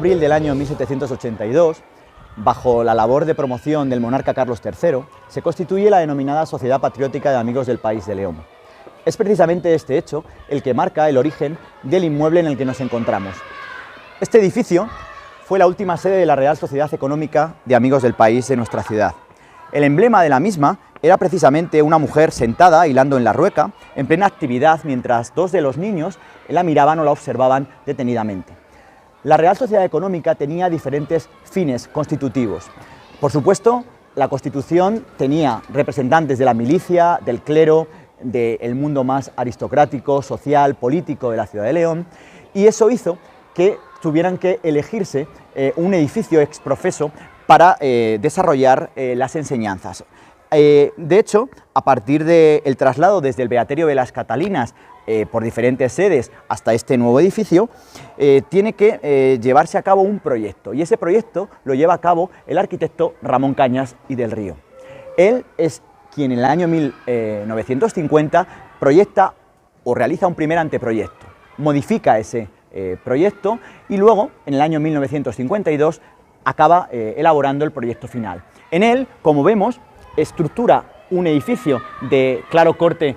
abril del año 1782, bajo la labor de promoción del monarca Carlos III, se constituye la denominada Sociedad Patriótica de Amigos del País de León. Es precisamente este hecho el que marca el origen del inmueble en el que nos encontramos. Este edificio fue la última sede de la Real Sociedad Económica de Amigos del País de nuestra ciudad. El emblema de la misma era precisamente una mujer sentada hilando en la rueca, en plena actividad, mientras dos de los niños la miraban o la observaban detenidamente. La Real Sociedad Económica tenía diferentes fines constitutivos. Por supuesto, la Constitución tenía representantes de la milicia, del clero, del mundo más aristocrático, social, político de la ciudad de León, y eso hizo que tuvieran que elegirse un edificio exprofeso para desarrollar las enseñanzas. De hecho, a partir del traslado desde el Beaterio de las Catalinas por diferentes sedes hasta este nuevo edificio, tiene que llevarse a cabo un proyecto, y ese proyecto lo lleva a cabo el arquitecto Ramón Cañas y del Río. Él es quien en el año 1950 proyecta o realiza un primer anteproyecto, modifica ese proyecto y luego, en el año 1952, acaba elaborando el proyecto final. En él, como vemos, estructura un edificio de claro corte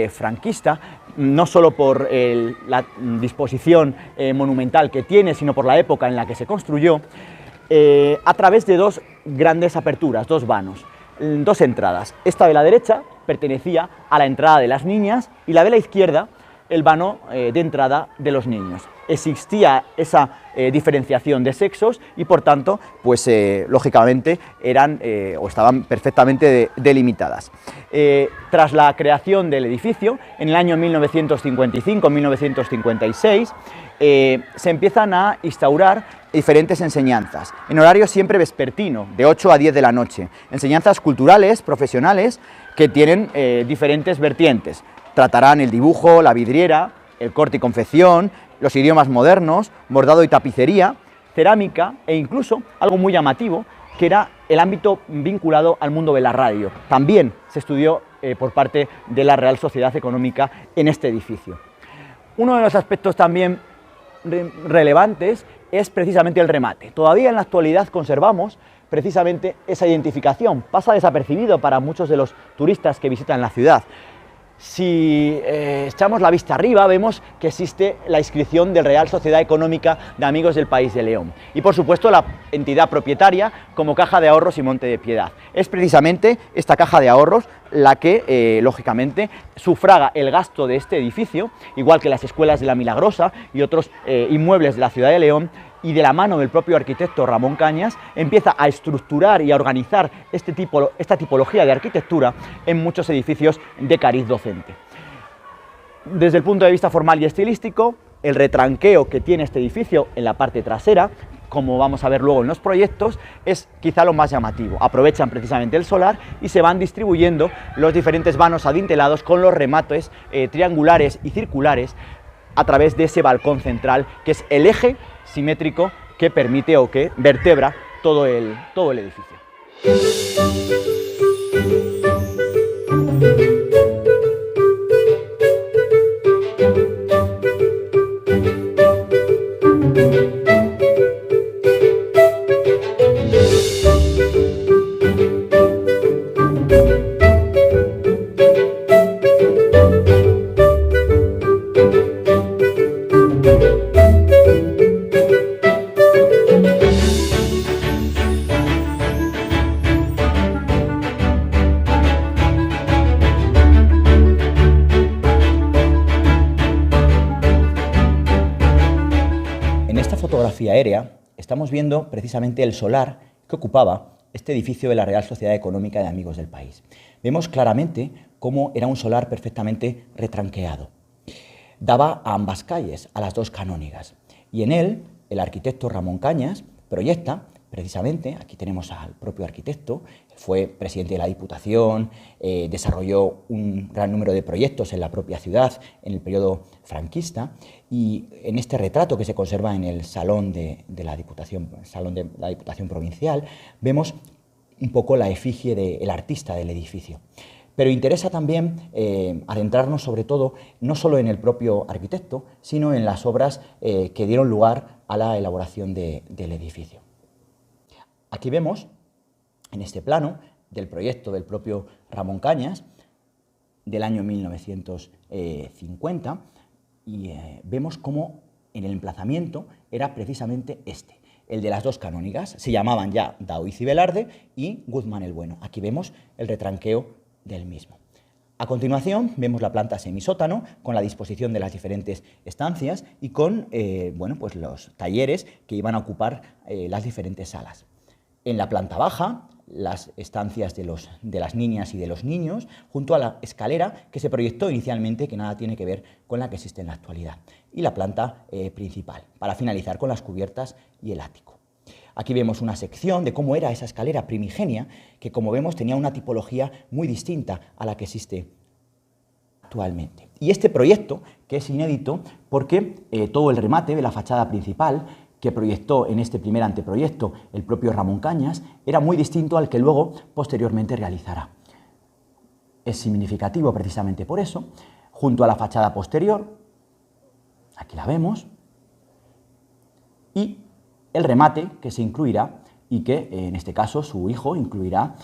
franquista, no solo por la disposición monumental que tiene, sino por la época en la que se construyó, a través de dos grandes aperturas, dos vanos, dos entradas. Esta de la derecha pertenecía a la entrada de las niñas y la de la izquierda el vano de entrada de los niños. Existía esa diferenciación de sexos y por tanto, pues lógicamente eran o estaban perfectamente delimitadas. Tras la creación del edificio, en el año 1955-1956, se empiezan a instaurar diferentes enseñanzas, en horario siempre vespertino, de 8 a 10 de la noche, enseñanzas culturales, profesionales, que tienen diferentes vertientes. Tratarán el dibujo, la vidriera, el corte y confección, los idiomas modernos, bordado y tapicería, cerámica e incluso algo muy llamativo, que era el ámbito vinculado al mundo de la radio. También se estudió por parte de la Real Sociedad Económica en este edificio. Uno de los aspectos también relevantes es precisamente el remate. Todavía en la actualidad conservamos precisamente esa identificación. Pasa desapercibido para muchos de los turistas que visitan la ciudad. Si echamos la vista arriba, vemos que existe la inscripción de Real Sociedad Económica de Amigos del País de León y, por supuesto, la entidad propietaria como Caja de Ahorros y Monte de Piedad. Es precisamente esta Caja de Ahorros la que, lógicamente, sufraga el gasto de este edificio, igual que las escuelas de la Milagrosa y otros inmuebles de la ciudad de León, y de la mano del propio arquitecto Ramón Cañas empieza a estructurar y a organizar esta tipología de arquitectura en muchos edificios de cariz docente. Desde el punto de vista formal y estilístico, el retranqueo que tiene este edificio en la parte trasera, como vamos a ver luego en los proyectos, es quizá lo más llamativo. Aprovechan precisamente el solar y se van distribuyendo los diferentes vanos adintelados con los remates triangulares y circulares a través de ese balcón central, que es el eje simétrico que permite o que vertebra todo el edificio. Fotografía aérea estamos viendo precisamente el solar que ocupaba este edificio de la Real Sociedad Económica de Amigos del País. Vemos claramente cómo era un solar perfectamente retranqueado. Daba a ambas calles, a las dos canónigas, y en él el arquitecto Ramón Cañas proyecta precisamente, aquí tenemos al propio arquitecto, fue presidente de la Diputación, desarrolló un gran número de proyectos en la propia ciudad en el periodo franquista, y en este retrato que se conserva en el Salón de la Diputación Provincial, vemos un poco la efigie del artista del edificio. Pero interesa también adentrarnos sobre todo no solo en el propio arquitecto, sino en las obras que dieron lugar a la elaboración del edificio. Aquí vemos, en este plano, del proyecto del propio Ramón Cañas, del año 1950, y vemos cómo en el emplazamiento era precisamente este, el de las dos canónigas. Se llamaban ya Daoiz y Velarde y Guzmán el Bueno. Aquí vemos el retranqueo del mismo. A continuación vemos la planta semisótano con la disposición de las diferentes estancias y con bueno, pues los talleres que iban a ocupar las diferentes salas. En la planta baja, las estancias de las niñas y de los niños, junto a la escalera que se proyectó inicialmente, que nada tiene que ver con la que existe en la actualidad, y la planta principal, para finalizar con las cubiertas y el ático. Aquí vemos una sección de cómo era esa escalera primigenia, que como vemos tenía una tipología muy distinta a la que existe actualmente. Y este proyecto, que es inédito, porque todo el remate de la fachada principal, que proyectó en este primer anteproyecto el propio Ramón Cañas, era muy distinto al que luego posteriormente realizará. Es significativo precisamente por eso. Junto a la fachada posterior, aquí la vemos, y el remate que se incluirá y que en este caso su hijo incluirá,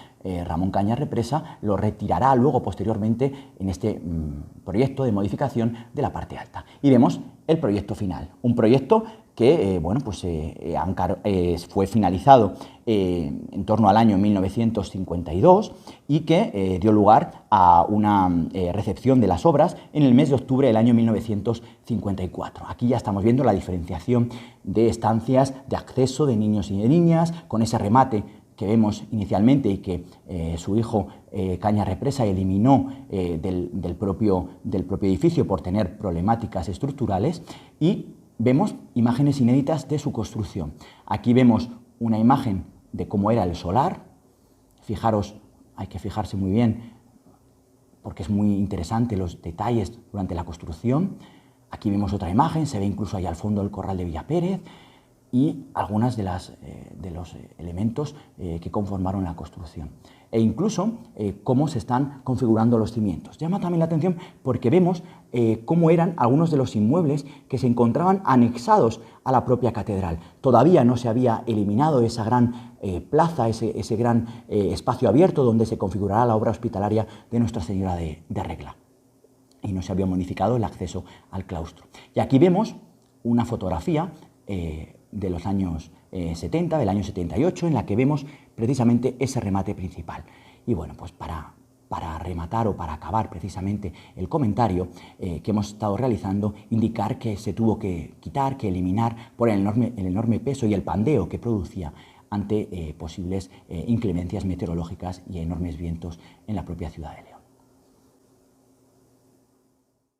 Ramón Cañas Represa, lo retirará luego posteriormente en este proyecto de modificación de la parte alta. Y vemos el proyecto final, un proyecto que bueno, pues, fue finalizado en torno al año 1952 y que dio lugar a una recepción de las obras en el mes de octubre del año 1954. Aquí ya estamos viendo la diferenciación de estancias de acceso de niños y de niñas, con ese remate que vemos inicialmente y que su hijo Cañas Represa eliminó del propio edificio por tener problemáticas estructurales, y vemos imágenes inéditas de su construcción. Aquí vemos una imagen de cómo era el solar. Fijaros, hay que fijarse muy bien porque es muy interesante los detalles durante la construcción. Aquí vemos otra imagen, se ve incluso ahí al fondo el corral de Villapérez y algunas de los elementos que conformaron la construcción. E incluso cómo se están configurando los cimientos. Llama también la atención porque vemos cómo eran algunos de los inmuebles que se encontraban anexados a la propia catedral. Todavía no se había eliminado esa gran plaza, ese gran espacio abierto donde se configurará la obra hospitalaria de Nuestra Señora de Regla. Y no se había modificado el acceso al claustro. Y aquí vemos una fotografía de los años 70, del año 78, en la que vemos precisamente ese remate principal. Y bueno, pues para rematar o para acabar precisamente el comentario que hemos estado realizando, indicar que se tuvo que quitar, que eliminar por el enorme peso y el pandeo que producía ante posibles inclemencias meteorológicas y enormes vientos en la propia ciudad de León.